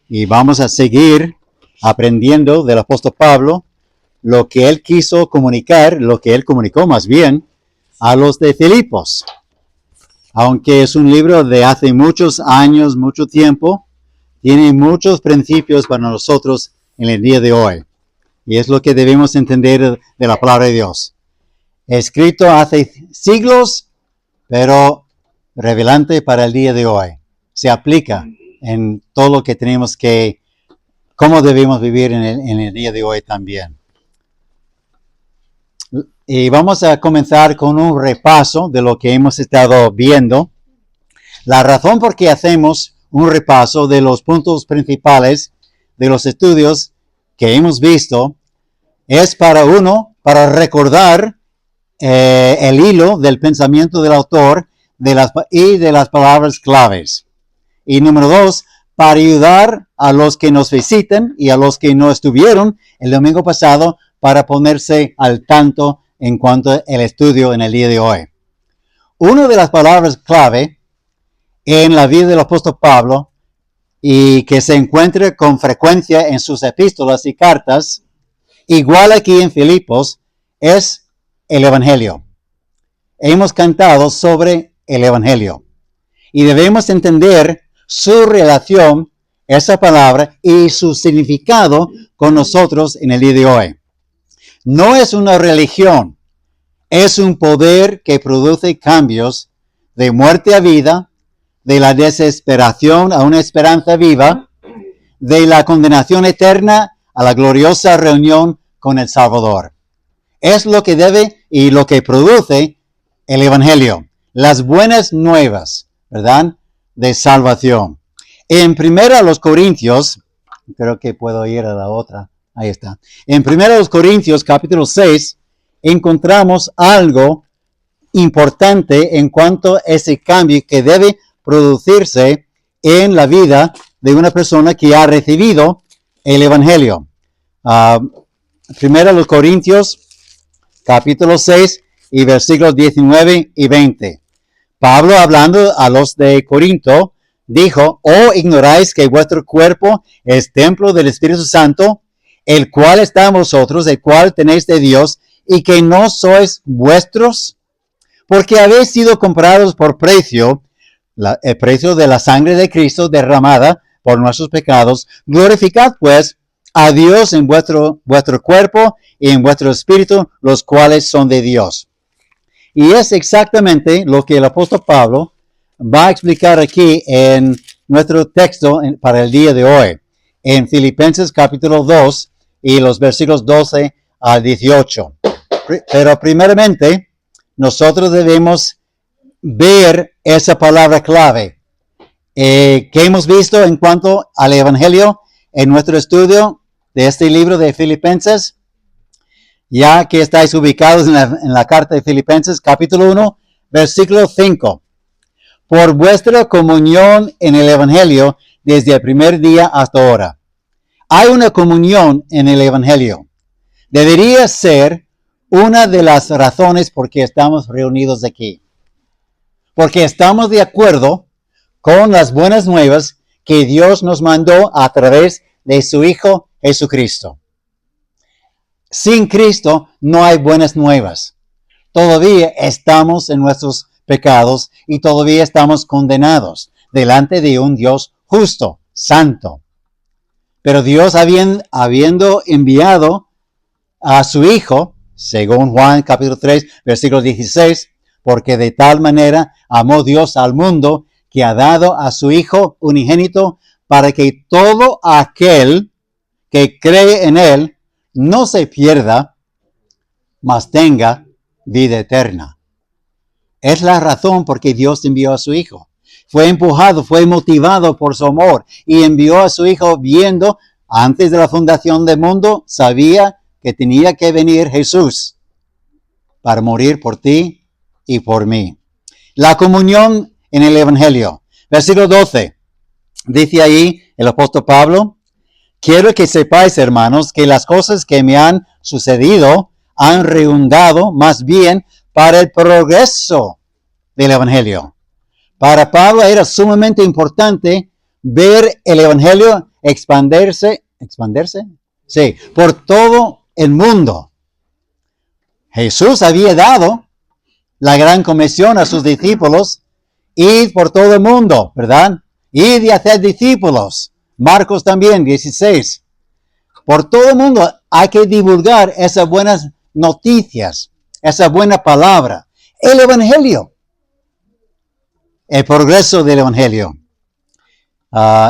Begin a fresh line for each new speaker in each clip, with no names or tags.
Y vamos a seguir aprendiendo del apóstol Pablo lo que él quiso comunicar, lo que él comunicó más bien a los de Filipos. Aunque es un libro de hace muchos años, mucho tiempo, tiene muchos principios para nosotros en el día de hoy. Y es lo que debemos entender de la palabra de Dios. Escrito hace siglos, pero revelante para el día de hoy. Se aplica en todo lo que tenemos que, cómo debemos vivir en el día de hoy también. Y vamos a comenzar con un repaso de lo que hemos estado viendo. La razón por qué hacemos un repaso de los puntos principales de los estudios que hemos visto es para recordar el hilo del pensamiento del autor y de las palabras claves. Y número 2, para ayudar a los que nos visiten y a los que no estuvieron el domingo pasado para ponerse al tanto en cuanto al estudio en el día de hoy. Una de las palabras clave en la vida del apóstol Pablo y que se encuentra con frecuencia en sus epístolas y cartas, igual aquí en Filipos, es el Evangelio. Hemos cantado sobre el Evangelio y debemos entender su relación, esa palabra, y su significado con nosotros en el día de hoy. No es una religión, es un poder que produce cambios de muerte a vida, de la desesperación a una esperanza viva, de la condenación eterna a la gloriosa reunión con el Salvador. Es lo que debe y lo que produce el Evangelio, las buenas nuevas, ¿verdad?, de salvación. En 1 Corintios, creo que puedo ir a la otra, ahí está. En 1 Corintios capítulo 6 encontramos algo importante en cuanto a ese cambio que debe producirse en la vida de una persona que ha recibido el Evangelio. 1 Corintios capítulo 6 y versículos 19 y 20. Pablo, hablando a los de Corinto, dijo: ¿O ignoráis que vuestro cuerpo es templo del Espíritu Santo, el cual está en vosotros, el cual tenéis de Dios, y que no sois vuestros? Porque habéis sido comprados por precio, el precio de la sangre de Cristo derramada por nuestros pecados. Glorificad pues a Dios en vuestro cuerpo y en vuestro espíritu, los cuales son de Dios. Y es exactamente lo que el apóstol Pablo va a explicar aquí en nuestro texto para el día de hoy, en Filipenses capítulo 2 y los versículos 12 al 18. Pero primeramente, nosotros debemos ver esa palabra clave que hemos visto en cuanto al Evangelio en nuestro estudio de este libro de Filipenses. Ya que estáis ubicados en la carta de Filipenses, capítulo 1, versículo 5. Por vuestra comunión en el Evangelio desde el primer día hasta ahora. Hay una comunión en el Evangelio. Debería ser una de las razones por que estamos reunidos aquí. Porque estamos de acuerdo con las buenas nuevas que Dios nos mandó a través de su Hijo Jesucristo. Sin Cristo no hay buenas nuevas. Todavía estamos en nuestros pecados y todavía estamos condenados delante de un Dios justo, santo. Pero Dios, habiendo enviado a su Hijo, según Juan capítulo 3, versículo 16, porque de tal manera amó Dios al mundo que ha dado a su Hijo unigénito para que todo aquel que cree en Él no se pierda, mas tenga vida eterna. Es la razón por que Dios envió a su Hijo. Fue empujado, fue motivado por su amor y envió a su Hijo viendo, antes de la fundación del mundo, sabía que tenía que venir Jesús para morir por ti y por mí. La comunión en el Evangelio. Versículo 12. Dice ahí el apóstol Pablo: quiero que sepáis, hermanos, que las cosas que me han sucedido han redundado más bien para el progreso del Evangelio. Para Pablo era sumamente importante ver el Evangelio expandirse, sí, por todo el mundo. Jesús había dado la gran comisión a sus discípulos, ir por todo el mundo, ¿verdad? Ir y hacer discípulos. Marcos también, 16. Por todo el mundo hay que divulgar esas buenas noticias, esa buena palabra, el Evangelio, el progreso del Evangelio.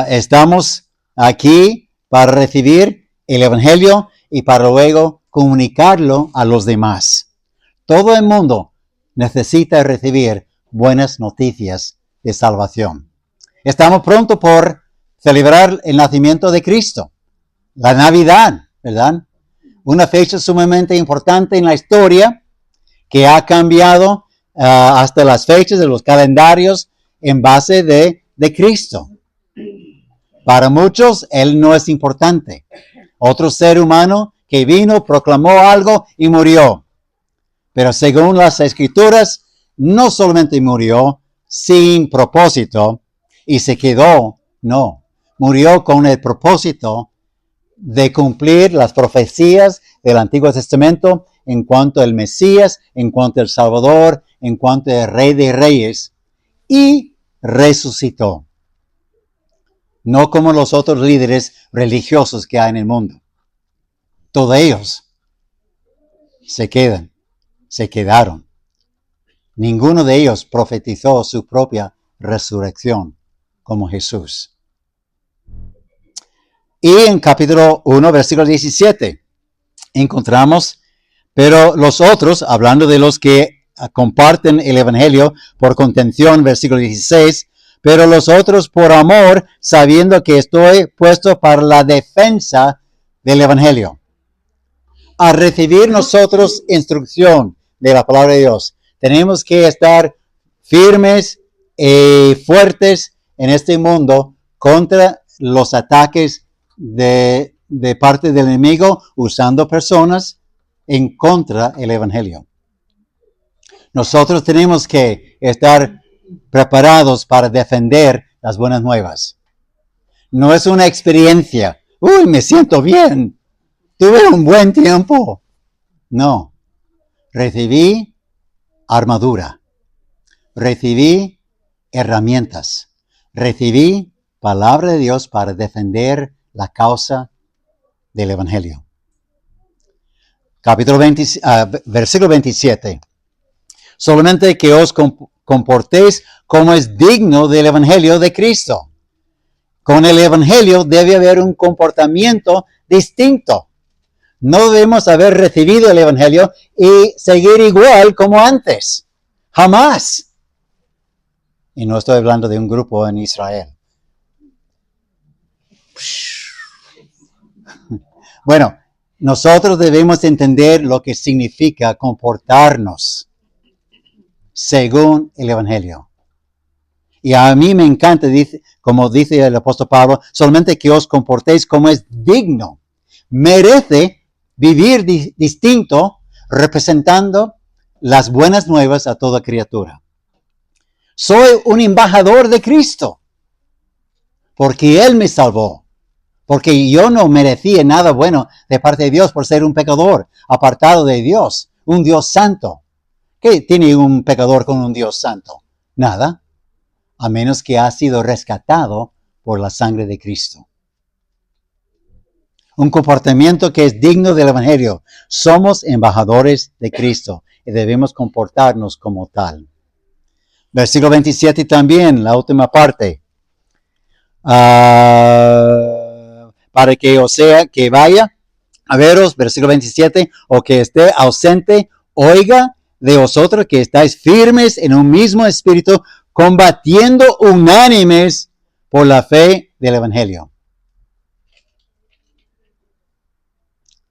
Estamos aquí para recibir el Evangelio y para luego comunicarlo a los demás. Todo el mundo necesita recibir buenas noticias de salvación. Estamos pronto por celebrar el nacimiento de Cristo, la Navidad, ¿verdad? Una fecha sumamente importante en la historia que ha cambiado hasta las fechas de los calendarios en base de Cristo. Para muchos, Él no es importante. Otro ser humano que vino, proclamó algo y murió. Pero según las Escrituras, no solamente murió sin propósito y se quedó, no. Murió con el propósito de cumplir las profecías del Antiguo Testamento en cuanto al Mesías, en cuanto al Salvador, en cuanto al Rey de Reyes, y resucitó. No como los otros líderes religiosos que hay en el mundo. Todos ellos se quedaron. Ninguno de ellos profetizó su propia resurrección como Jesús. Y en capítulo 1, versículo 17, encontramos, pero los otros, hablando de los que comparten el Evangelio por contención, versículo 16, pero los otros por amor, sabiendo que estoy puesto para la defensa del Evangelio. A recibir nosotros instrucción de la palabra de Dios, tenemos que estar firmes y fuertes en este mundo contra los ataques de parte del enemigo, usando personas en contra del Evangelio. Nosotros tenemos que estar preparados para defender las buenas nuevas. No es una experiencia. Uy, me siento bien. Tuve un buen tiempo. No. Recibí armadura. Recibí herramientas. Recibí palabra de Dios para defender la causa del Evangelio. Versículo 27. Solamente que os comportéis como es digno del Evangelio de Cristo. Con el Evangelio debe haber un comportamiento distinto. No debemos haber recibido el Evangelio y seguir igual como antes. Jamás. Y no estoy hablando de un grupo en Israel. Bueno, nosotros debemos entender lo que significa comportarnos según el Evangelio. Y a mí me encanta, como dice el apóstol Pablo, solamente que os comportéis como es digno. Merece vivir distinto, representando las buenas nuevas a toda criatura. Soy un embajador de Cristo, porque Él me salvó. Porque yo no merecía nada bueno de parte de Dios por ser un pecador, apartado de Dios, un Dios santo. ¿Qué tiene un pecador con un Dios santo? Nada, a menos que ha sido rescatado por la sangre de Cristo. Un comportamiento que es digno del Evangelio. Somos embajadores de Cristo y debemos comportarnos como tal. Versículo 27 también, la última parte. Para que o sea que vaya a veros, versículo 27, o que esté ausente, oiga de vosotros que estáis firmes en un mismo espíritu, combatiendo unánimes por la fe del Evangelio.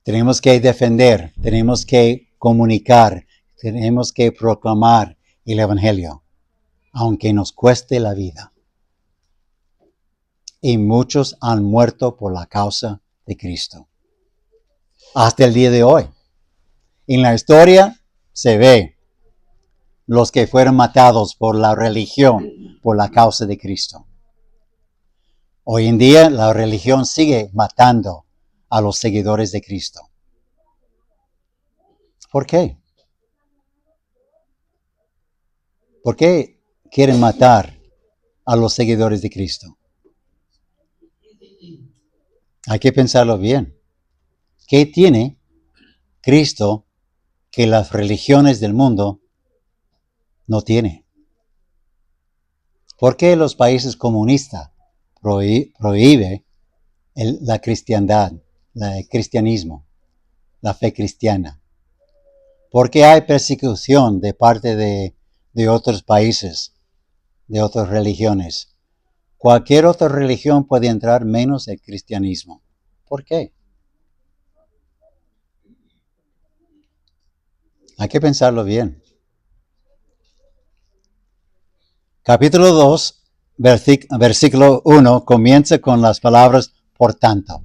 Tenemos que defender, tenemos que comunicar, tenemos que proclamar el Evangelio, aunque nos cueste la vida. Y muchos han muerto por la causa de Cristo. Hasta el día de hoy. En la historia se ve los que fueron matados por la religión, por la causa de Cristo. Hoy en día la religión sigue matando a los seguidores de Cristo. ¿Por qué? ¿Por qué quieren matar a los seguidores de Cristo? Hay que pensarlo bien. ¿Qué tiene Cristo que las religiones del mundo no tienen? ¿Por qué los países comunistas prohíben la cristiandad, el cristianismo, la fe cristiana? ¿Por qué hay persecución de parte de otros países, de otras religiones? Cualquier otra religión puede entrar menos el cristianismo. ¿Por qué? Hay que pensarlo bien. Capítulo 2, versículo 1, comienza con las palabras por tanto.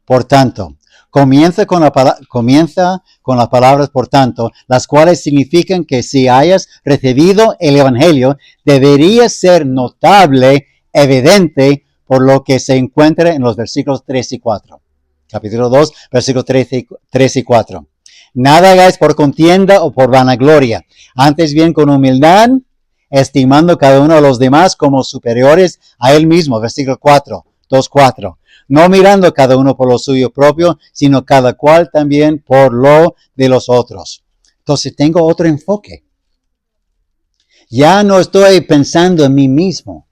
Por tanto, comienza con las palabras por tanto, las cuales significan que si hayas recibido el Evangelio, debería ser notable, evidente, por lo que se encuentra en los versículos 3 y 4. Capítulo 2, versículos 3 y 4. Nada hagáis por contienda o por vanagloria, antes bien con humildad, estimando cada uno de los demás como superiores a él mismo. Versículo 4, 2:4. No mirando cada uno por lo suyo propio, sino cada cual también por lo de los otros. Entonces tengo otro enfoque. Ya no estoy pensando en mí mismo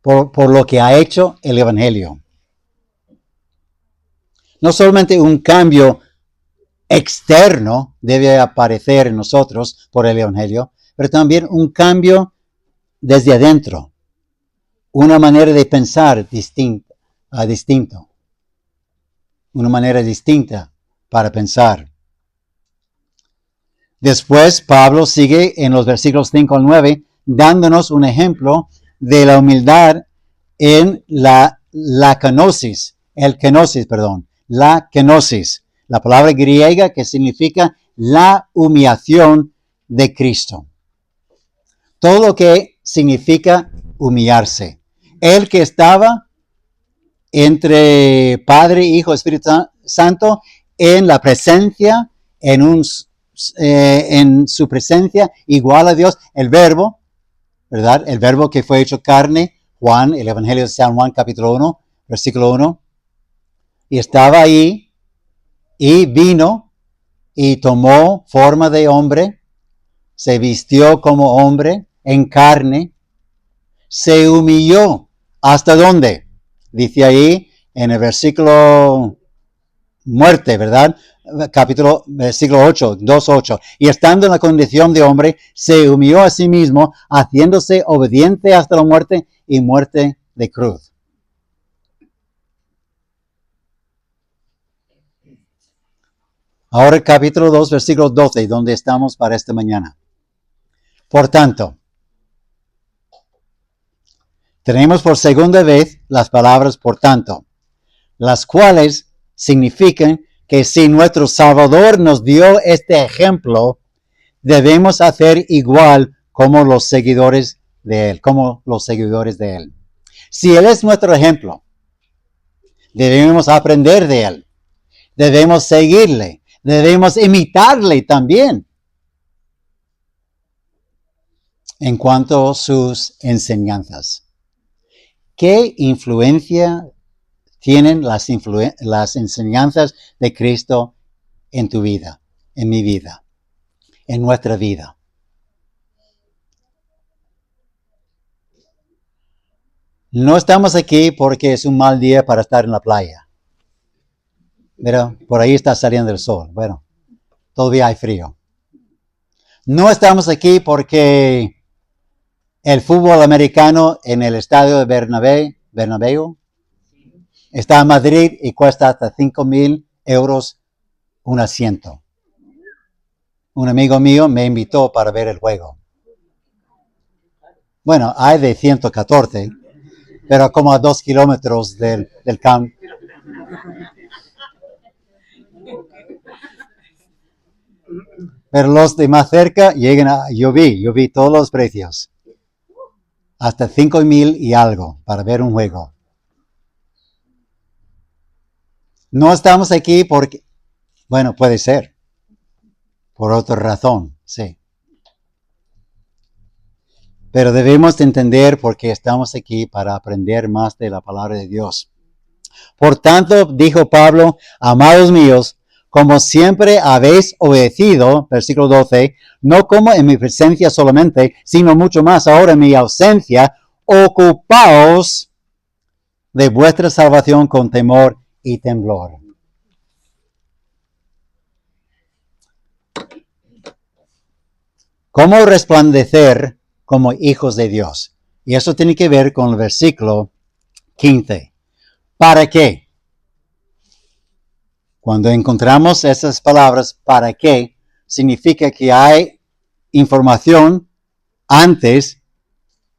por lo que ha hecho el Evangelio. No solamente un cambio externo debe aparecer en nosotros por el Evangelio, pero también un cambio desde adentro. Una manera de pensar distinto. Una manera distinta para pensar. Después, Pablo sigue en los versículos 5 al 9, dándonos un ejemplo de la humildad en la kenosis, la kenosis, la palabra griega que significa la humillación de Cristo. Todo lo que significa humillarse. El que estaba entre Padre, Hijo, Espíritu Santo en la presencia, en su presencia igual a Dios, el verbo, ¿verdad? El verbo que fue hecho carne, Juan, el Evangelio de San Juan, capítulo 1, versículo 1, y estaba ahí, y vino, y tomó forma de hombre, se vistió como hombre, en carne, se humilló. ¿Hasta dónde? Dice ahí, en el versículo muerte, ¿verdad? Versículo 8, 2:8. Y estando en la condición de hombre, se humilló a sí mismo, haciéndose obediente hasta la muerte y muerte de cruz. Ahora el capítulo 2, versículo 12, donde estamos para esta mañana. Por tanto, tenemos por segunda vez las palabras por tanto, las cuales significan que si nuestro Salvador nos dio este ejemplo, debemos hacer igual como los seguidores de Él, Si Él es nuestro ejemplo, debemos aprender de Él, debemos seguirle, debemos imitarle también en cuanto a sus enseñanzas. ¿Qué influencia tienen las enseñanzas de Cristo en tu vida, en mi vida, en nuestra vida? No estamos aquí porque es un mal día para estar en la playa. Pero por ahí está saliendo el sol. Bueno, todavía hay frío. No estamos aquí porque el fútbol americano en el estadio de Bernabéu está en Madrid y cuesta hasta 5,000 euros un asiento. Un amigo mío me invitó para ver el juego. Bueno, hay de 114, pero como a 2 kilómetros del campo. Pero los de más cerca llegan yo vi todos los precios. hasta 5,000 y algo para ver un juego. No estamos aquí porque, bueno, puede ser, por otra razón, sí. Pero debemos entender por qué estamos aquí para aprender más de la palabra de Dios. Por tanto, dijo Pablo, amados míos, como siempre habéis obedecido, versículo 12, no como en mi presencia solamente, sino mucho más ahora en mi ausencia, ocupaos de vuestra salvación con temor y temblor. ¿Cómo resplandecer como hijos de Dios? Y eso tiene que ver con el versículo 15. ¿Para qué? Cuando encontramos esas palabras, ¿para qué? Significa que hay información antes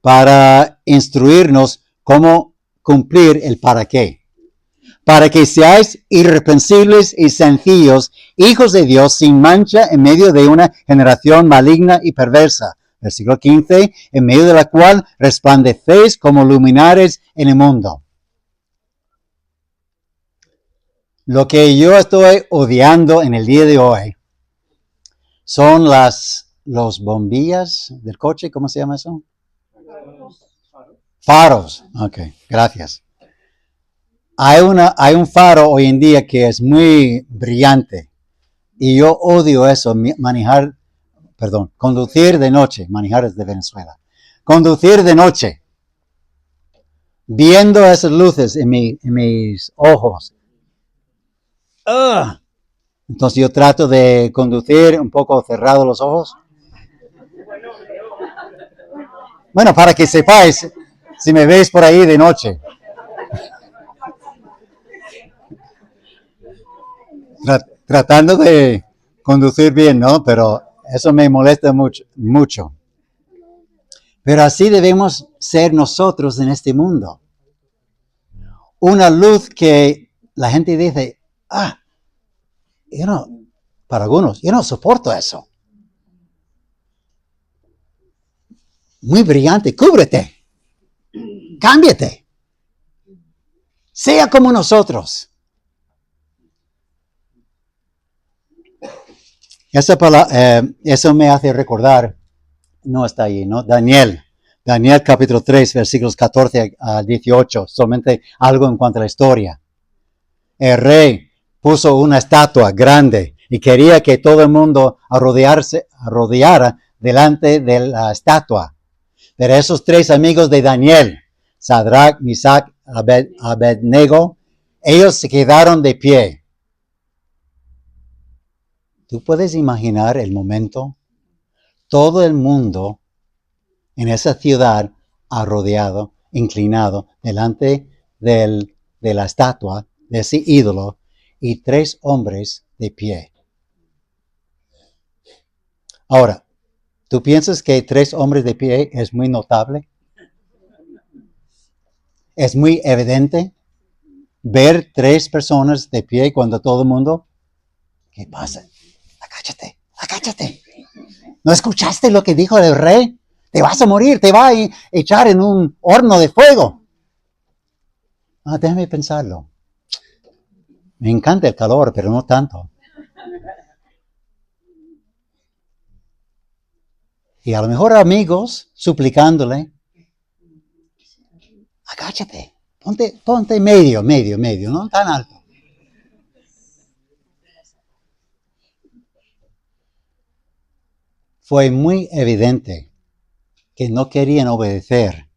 para instruirnos cómo cumplir el para qué. Para que seáis irreprensibles y sencillos, hijos de Dios, sin mancha en medio de una generación maligna y perversa. Versículo 15, en medio de la cual resplandecéis como luminares en el mundo. Lo que yo estoy odiando en el día de hoy son los bombillas del coche, ¿cómo se llama eso? Faros. Ok, gracias. Hay un faro hoy en día que es muy brillante y yo odio eso, conducir de noche, manejar es de Venezuela, conducir de noche, viendo esas luces en mis ojos. Entonces yo trato de conducir un poco cerrado los ojos. Bueno, para que sepáis, si me veis por ahí de noche. Tratando de conducir bien, ¿no? Pero eso me molesta mucho. Pero así debemos ser nosotros en este mundo. Una luz que la gente dice, para algunos, yo no soporto eso. Muy brillante, cúbrete, cámbiate, sea como nosotros. Eso me hace recordar, no está ahí, ¿no? Daniel capítulo 3, versículos 14 a 18, solamente algo en cuanto a la historia. El rey puso una estatua grande y quería que todo el mundo arrodillara delante de la estatua. Pero esos 3 amigos de Daniel, Sadrach, Mesach, Abednego, ellos se quedaron de pie. ¿Tú puedes imaginar el momento? Todo el mundo en esa ciudad arrodillado, inclinado, delante de la estatua de ese ídolo y 3 hombres de pie. Ahora, ¿tú piensas que 3 hombres de pie es muy notable? ¿Es muy evidente ver 3 personas de pie cuando todo el mundo? ¿Qué pasa? Agáchate. ¿No escuchaste lo que dijo el rey? Te vas a morir, te va a echar en un horno de fuego. Déjame pensarlo. Me encanta el calor, pero no tanto. Y a lo mejor amigos suplicándole, agáchate, ponte medio, no tan alto. Fue muy evidente que no querían obedecer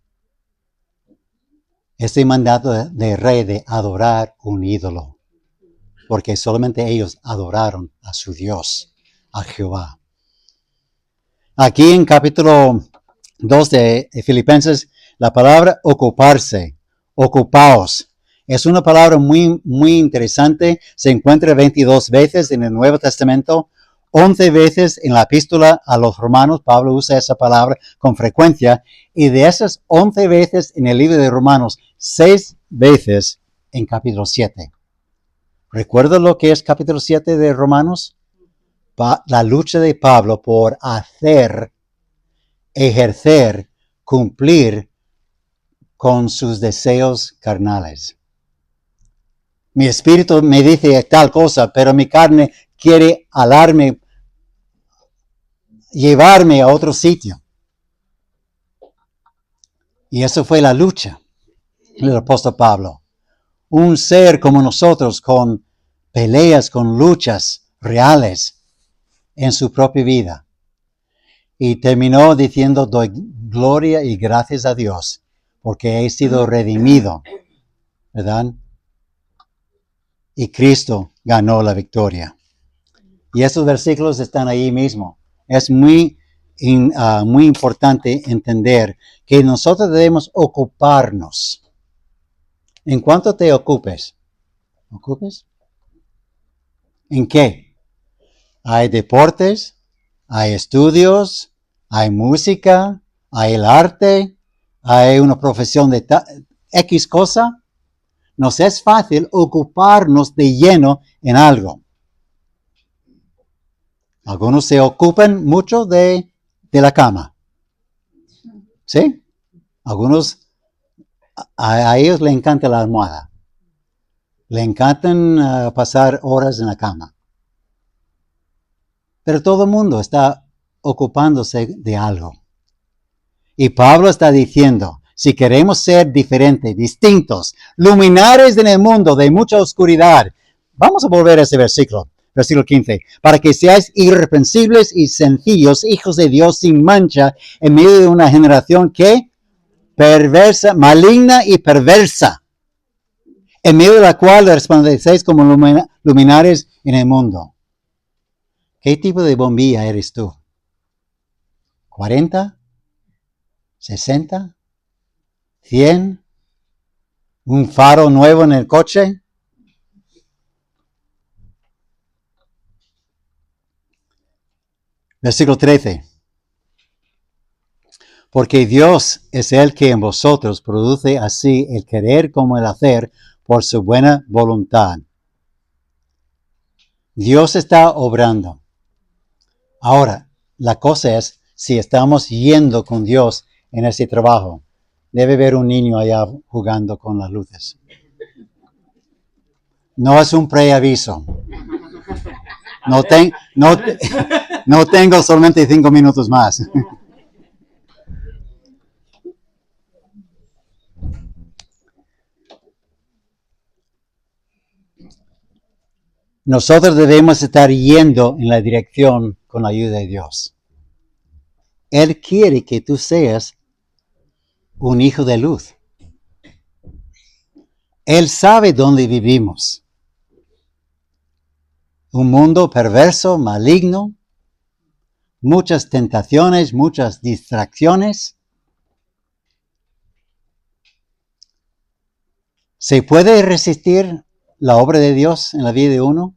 ese mandato del rey de adorar un ídolo, porque solamente ellos adoraron a su Dios, a Jehová. Aquí en capítulo 2 de Filipenses, la palabra ocuparse, ocupaos, es una palabra muy, muy interesante. Se encuentra 22 veces en el Nuevo Testamento, 11 veces en la epístola a los Romanos. Pablo usa esa palabra con frecuencia. Y de esas 11 veces en el libro de Romanos, 6 veces en capítulo 7. ¿Recuerda lo que es capítulo 7 de Romanos? La lucha de Pablo por hacer, ejercer, cumplir con sus deseos carnales. Mi espíritu me dice tal cosa, pero mi carne quiere alarme, llevarme a otro sitio. Y eso fue la lucha del apóstol Pablo. Un ser como nosotros, con peleas, con luchas reales en su propia vida. Y terminó diciendo, doy gloria y gracias a Dios, porque he sido redimido, ¿verdad? Y Cristo ganó la victoria. Y esos versículos están ahí mismo. Es muy importante entender que nosotros debemos ocuparnos. ¿En cuánto te ocupes? ¿Ocupes? ¿En qué? Hay deportes, hay estudios, hay música, hay el arte, hay una profesión de X cosa. Nos es fácil ocuparnos de lleno en algo. Algunos se ocupan mucho de la cama. ¿Sí? Algunos, a ellos les encanta la almohada. Le encantan pasar horas en la cama. Pero todo el mundo está ocupándose de algo. Y Pablo está diciendo, si queremos ser diferentes, distintos, luminares en el mundo de mucha oscuridad, vamos a volver a ese versículo. Versículo 15, para que seáis irreprensibles y sencillos, hijos de Dios sin mancha, en medio de una generación que perversa, maligna y perversa, en medio de la cual resplandecéis como luminares en el mundo. ¿Qué tipo de bombilla eres tú? ¿40? ¿60? ¿100? ¿Un faro nuevo en el coche? Versículo 13. Porque Dios es el que en vosotros produce así el querer como el hacer por su buena voluntad. Dios está obrando. Ahora, la cosa es si estamos yendo con Dios en ese trabajo. Debe haber un niño allá jugando con las luces. No es un preaviso. No tengo solamente 5 minutos más. Nosotros debemos estar yendo en la dirección con la ayuda de Dios. Él quiere que tú seas un hijo de luz. Él sabe dónde vivimos. Un mundo perverso, maligno, muchas tentaciones, muchas distracciones. ¿Se puede resistir la obra de Dios en la vida de uno?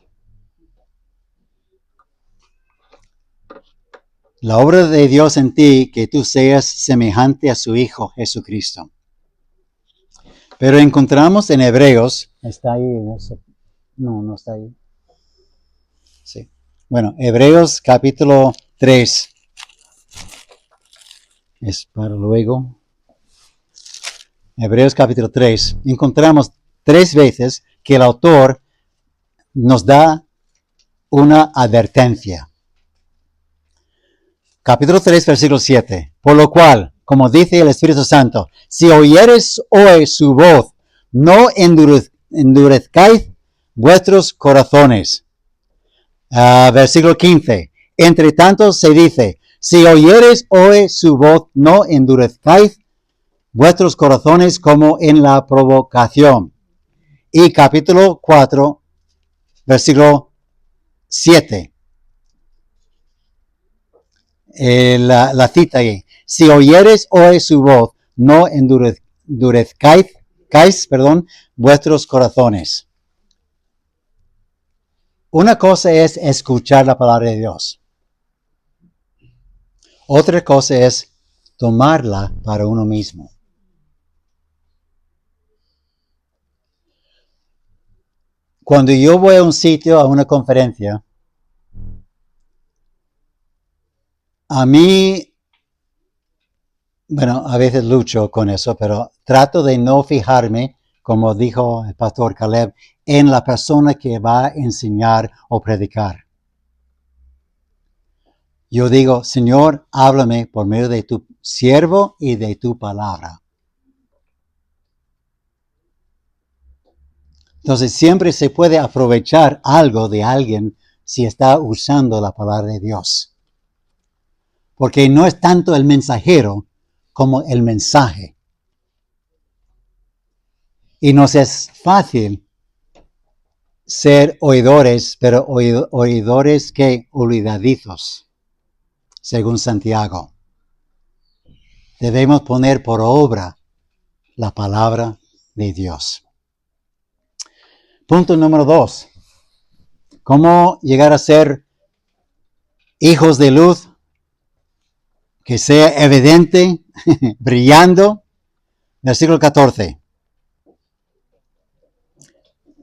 La obra de Dios en ti, que tú seas semejante a su Hijo Jesucristo. Pero encontramos en Hebreos, ¿está ahí? No está ahí. Sí. Bueno, Hebreos capítulo 3. Es para luego. Hebreos capítulo 3. Encontramos 3 veces que el autor nos da una advertencia. Capítulo 3, versículo 7. Por lo cual, como dice el Espíritu Santo, si oyeres hoy su voz, no endurezcáis vuestros corazones. Versículo 15. Entre tanto se dice, si oyeres hoy su voz, no endurezcáis vuestros corazones como en la provocación. Y capítulo 4, versículo 7. La cita ahí. Si oyeres hoy su voz, no endurezcáis vuestros corazones. Una cosa es escuchar la palabra de Dios. Otra cosa es tomarla para uno mismo. Cuando yo voy a un sitio, a una conferencia, a mí Bueno, a veces lucho con eso, pero trato de no fijarme, como dijo el pastor Caleb, en la persona que va a enseñar o predicar. Yo digo, Señor, háblame por medio de tu siervo y de tu palabra. Entonces siempre se puede aprovechar algo de alguien si está usando la palabra de Dios. Porque no es tanto el mensajero como el mensaje. Y nos es fácil ser oidores, pero oidores que olvidadizos, según Santiago. Debemos poner por obra la palabra de Dios. Punto número 2. ¿Cómo llegar a ser hijos de luz? Que sea evidente, brillando. Versículo 14.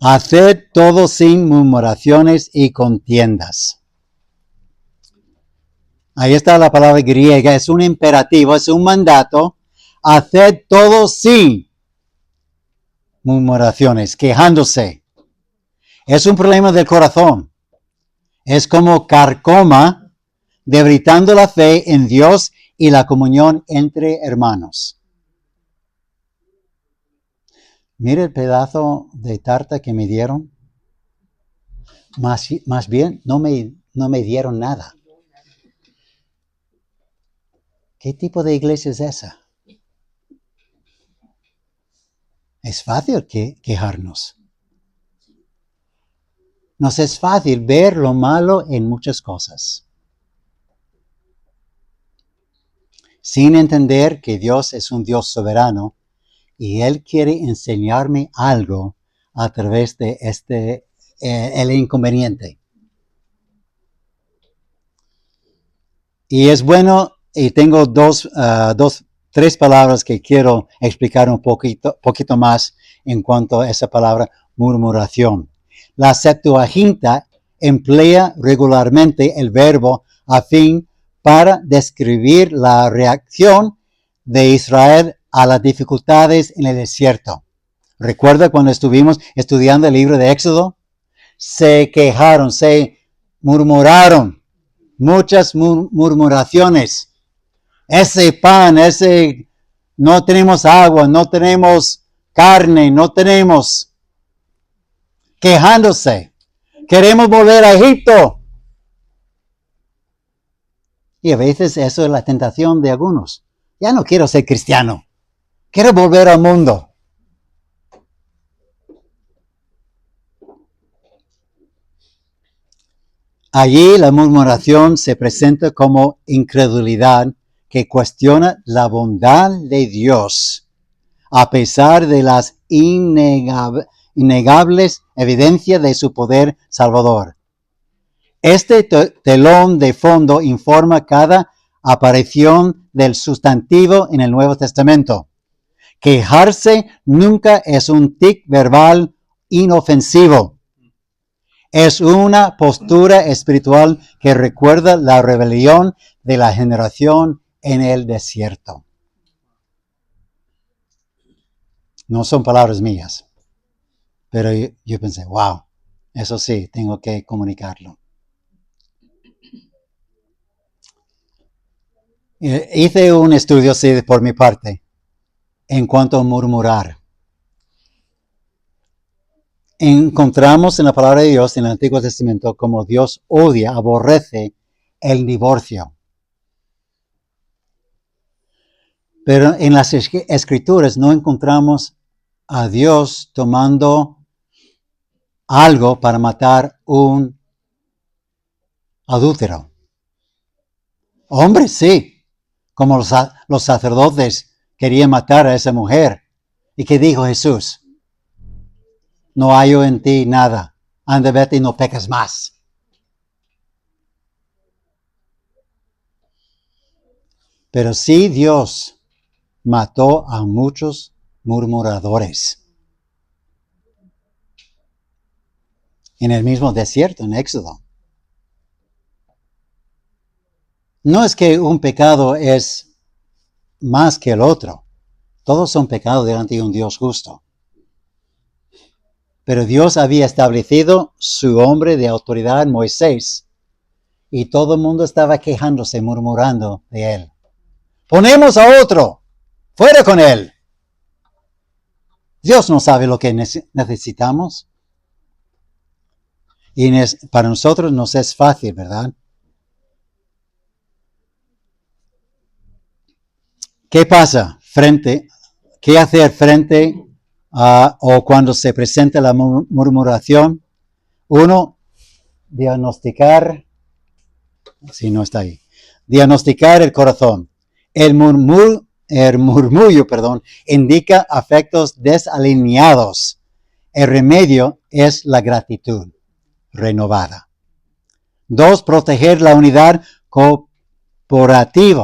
Haced todo sin murmuraciones y contiendas. Ahí está la palabra griega, es un imperativo, es un mandato. Haced todo sin murmuraciones, quejándose. Es un problema del corazón. Es como carcoma, debilitando la fe en Dios y la comunión entre hermanos. Mire el pedazo de tarta que me dieron. Más bien, no me dieron nada. ¿Qué tipo de iglesia es esa? Es fácil quejarnos. Nos es fácil ver lo malo en muchas cosas, sin entender que Dios es un Dios soberano y Él quiere enseñarme algo a través de el inconveniente. Y es bueno, y tengo tres palabras que quiero explicar un poquito más en cuanto a esa palabra murmuración. La Septuaginta emplea regularmente el verbo afín para describir la reacción de Israel a las dificultades en el desierto. ¿Recuerda cuando estuvimos estudiando el libro de Éxodo? Se quejaron, se murmuraron, muchas murmuraciones. Ese pan, no tenemos agua, no tenemos carne, no tenemos, quejándose. Queremos volver a Egipto. Y a veces eso es la tentación de algunos. Ya no quiero ser cristiano. Quiero volver al mundo. Allí la murmuración se presenta como incredulidad que cuestiona la bondad de Dios, a pesar de las innegables evidencias de su poder salvador. Este telón de fondo informa cada aparición del sustantivo en el Nuevo Testamento. Quejarse nunca es un tic verbal inofensivo. Es una postura espiritual que recuerda la rebelión de la generación en el desierto. No son palabras mías, pero yo pensé, wow, eso sí, tengo que comunicarlo. Hice un estudio, sí, por mi parte, en cuanto a murmurar. Encontramos en la palabra de Dios en el Antiguo Testamento como Dios odia, aborrece el divorcio. Pero en las escrituras no encontramos a Dios tomando algo para matar un adúltero. Hombre, sí, como los sacerdotes querían matar a esa mujer. ¿Y qué dijo Jesús? No hallo en ti nada. Anda, vete y no peques más. Pero sí Dios mató a muchos murmuradores. En el mismo desierto, en Éxodo. No es que un pecado es más que el otro. Todos son pecados delante de un Dios justo. Pero Dios había establecido su hombre de autoridad, Moisés, y todo el mundo estaba quejándose, murmurando de él. Ponemos a otro, fuera con él. Dios no sabe lo que necesitamos. Y para nosotros nos es fácil, ¿verdad? ¿Qué pasa qué hacer frente a o cuando se presenta la murmuración? Uno, diagnosticar, si no está ahí, diagnosticar el corazón. El murmullo, indica afectos desalineados. El remedio es la gratitud renovada. 2, proteger la unidad cooperativa.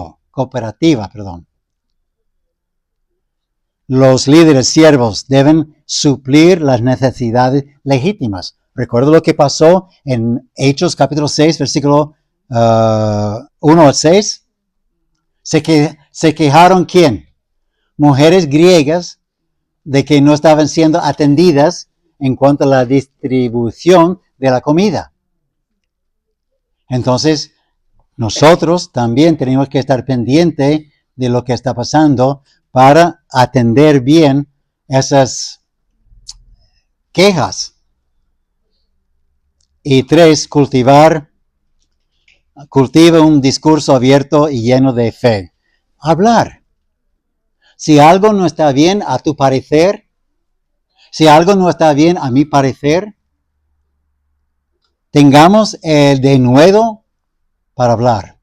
Los líderes siervos deben suplir las necesidades legítimas. Recuerdo lo que pasó en Hechos capítulo 6, versículo 1 al 6. Se quejaron ¿quién? Mujeres griegas de que no estaban siendo atendidas en cuanto a la distribución de la comida. Entonces, nosotros también tenemos que estar pendientes de lo que está pasando para atender bien esas quejas. Y 3, cultiva un discurso abierto y lleno de fe. Hablar. Si algo no está bien a tu parecer, si algo no está bien a mi parecer, tengamos el denuedo para hablar.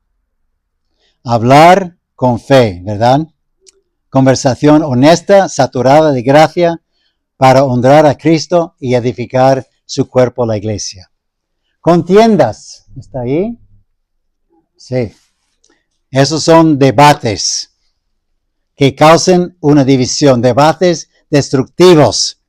Hablar con fe, ¿verdad? Conversación honesta, saturada de gracia, para honrar a Cristo y edificar su cuerpo, la iglesia. Contiendas. ¿Está ahí? Sí. Esos son debates que causen una división, debates destructivos.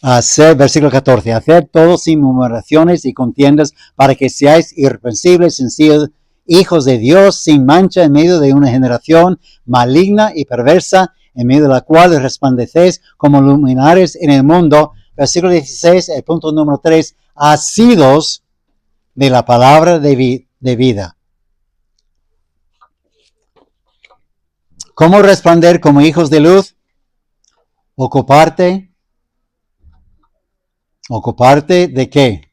Versículo 14. Hacer todo sin murmuraciones y contiendas para que seáis irreprensibles, sencillos, hijos de Dios, sin mancha en medio de una generación maligna y perversa, en medio de la cual resplandecéis como luminares en el mundo. Versículo 16, el punto número 3. Asidos de la palabra de vida. ¿Cómo resplandecer como hijos de luz? Ocuparte de qué?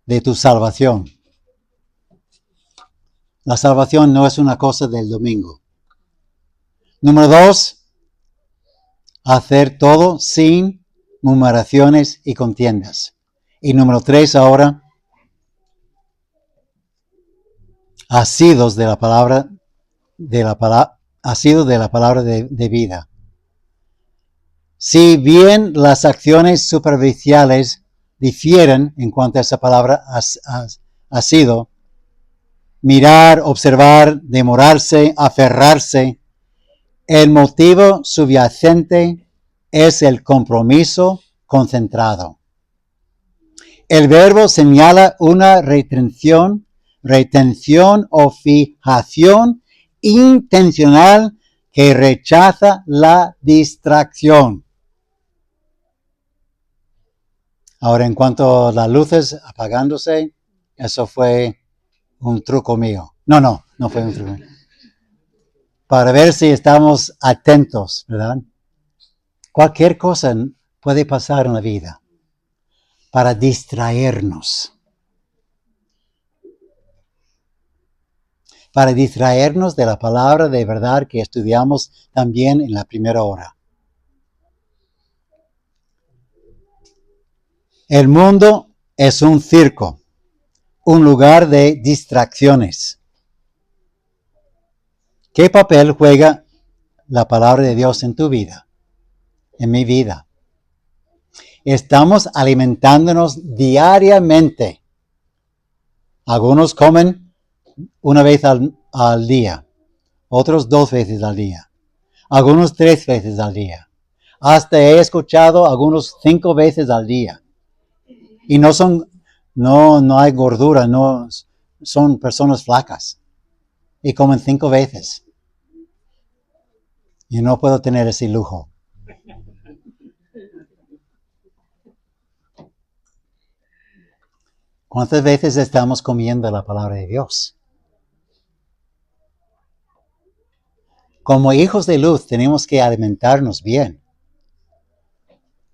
De tu salvación. La salvación no es una cosa del domingo. Número 2, hacer todo sin murmuraciones y contiendas. Y número 3 ahora, asidos de la palabra de vida. Si bien las acciones superficiales difieren en cuanto a esa palabra asido, mirar, observar, demorarse, aferrarse, el motivo subyacente es el compromiso concentrado. El verbo señala una retención o fijación intencional que rechaza la distracción. Ahora, en cuanto a las luces apagándose, eso fue un truco mío. No fue un truco. Para ver si estamos atentos, ¿verdad? Cualquier cosa puede pasar en la vida para distraernos. Para distraernos de la palabra de verdad que estudiamos también en la primera hora. El mundo es un circo, un lugar de distracciones. ¿Qué papel juega la palabra de Dios en tu vida? En mi vida. Estamos alimentándonos diariamente. Algunos comen una vez al día, otros 2 veces al día, algunos 3 veces al día. Hasta he escuchado algunos 5 veces al día. Y no hay gordura, no son personas flacas y comen 5 veces. Yo no puedo tener ese lujo. ¿Cuántas veces estamos comiendo la palabra de Dios? Como hijos de luz tenemos que alimentarnos bien,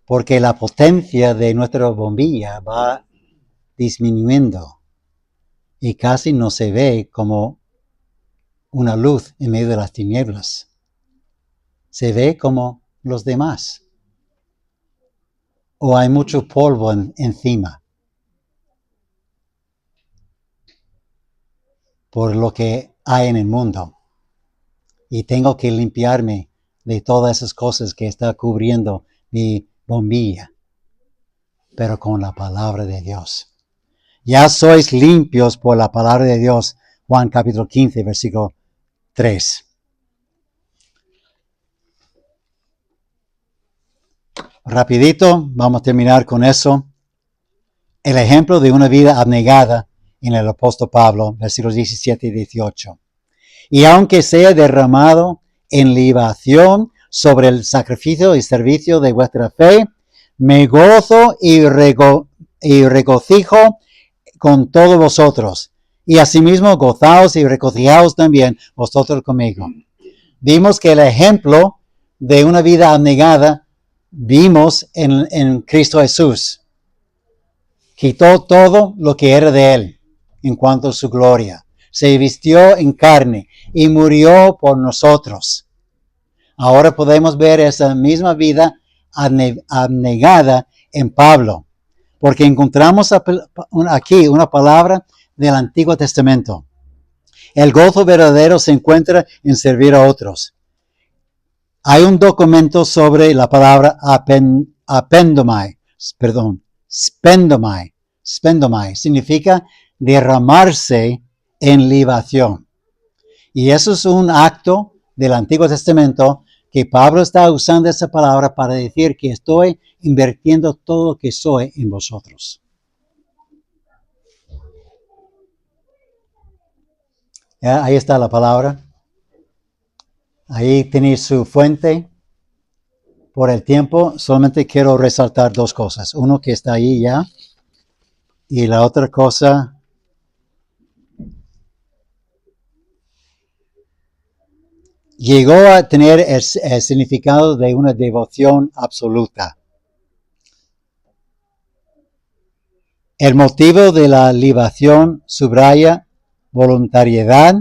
porque la potencia de nuestra bombilla va disminuyendo y casi no se ve como una luz en medio de las tinieblas. Se ve como los demás. O hay mucho polvo encima. Por lo que hay en el mundo. Y tengo que limpiarme de todas esas cosas que está cubriendo mi bombilla. Pero con la palabra de Dios. Ya sois limpios por la palabra de Dios. Juan capítulo 15, versículo 3. Rapidito, vamos a terminar con eso. El ejemplo de una vida abnegada en el apóstol Pablo, versículos 17 y 18. Y aunque sea derramado en libación sobre el sacrificio y servicio de vuestra fe, me gozo y regocijo con todos vosotros. Y asimismo gozaos y regocijaos también vosotros conmigo. Vimos que el ejemplo de una vida abnegada vimos en Cristo Jesús. Quitó todo lo que era de él en cuanto a su gloria. Se vistió en carne y murió por nosotros. Ahora podemos ver esa misma vida abnegada en Pablo, porque encontramos aquí una palabra del Antiguo Testamento. El gozo verdadero se encuentra en servir a otros. Hay un documento sobre la palabra spendomai, significa derramarse en libación. Y eso es un acto del Antiguo Testamento que Pablo está usando esa palabra para decir que estoy invirtiendo todo lo que soy en vosotros. ¿Ya? Ahí está la palabra. Ahí tenéis su fuente. Por el tiempo, solamente quiero resaltar 2 cosas. Uno que está ahí ya. Y la otra cosa, llegó a tener el significado de una devoción absoluta. El motivo de la libación subraya voluntariedad.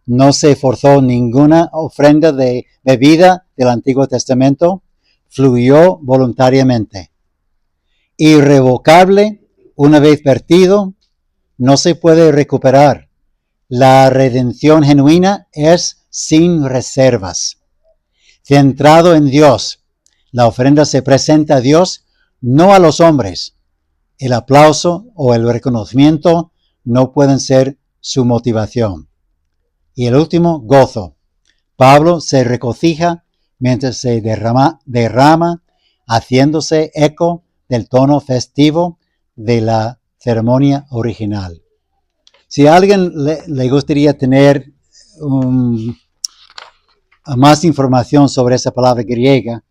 No se forzó ninguna ofrenda de bebida del Antiguo Testamento. Fluyó voluntariamente. Irrevocable, una vez vertido, no se puede recuperar. La redención genuina es sin reservas. Centrado en Dios, la ofrenda se presenta a Dios, no a los hombres. El aplauso o el reconocimiento no pueden ser su motivación. Y el último, gozo. Pablo se regocija mientras se derrama, haciéndose eco del tono festivo de la ceremonia original. Si a alguien le gustaría tener más información sobre esa palabra griega,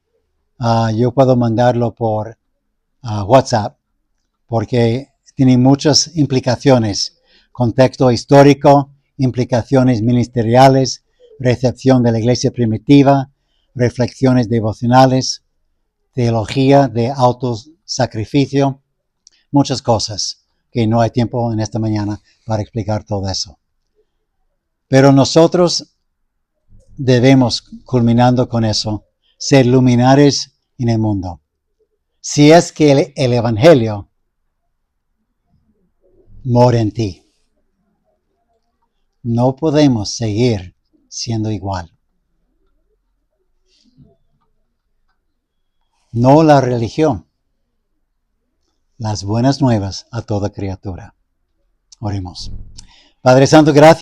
yo puedo mandarlo por WhatsApp, porque tiene muchas implicaciones, contexto histórico, implicaciones ministeriales, recepción de la iglesia primitiva, reflexiones devocionales, teología de autosacrificio, muchas cosas que no hay tiempo en esta mañana para explicar todo eso. Pero nosotros debemos, culminando con eso, ser luminares en el mundo. Si es que el Evangelio mora en ti, no podemos seguir siendo igual. No la religión, las buenas nuevas a toda criatura. Oremos. Padre Santo, gracias.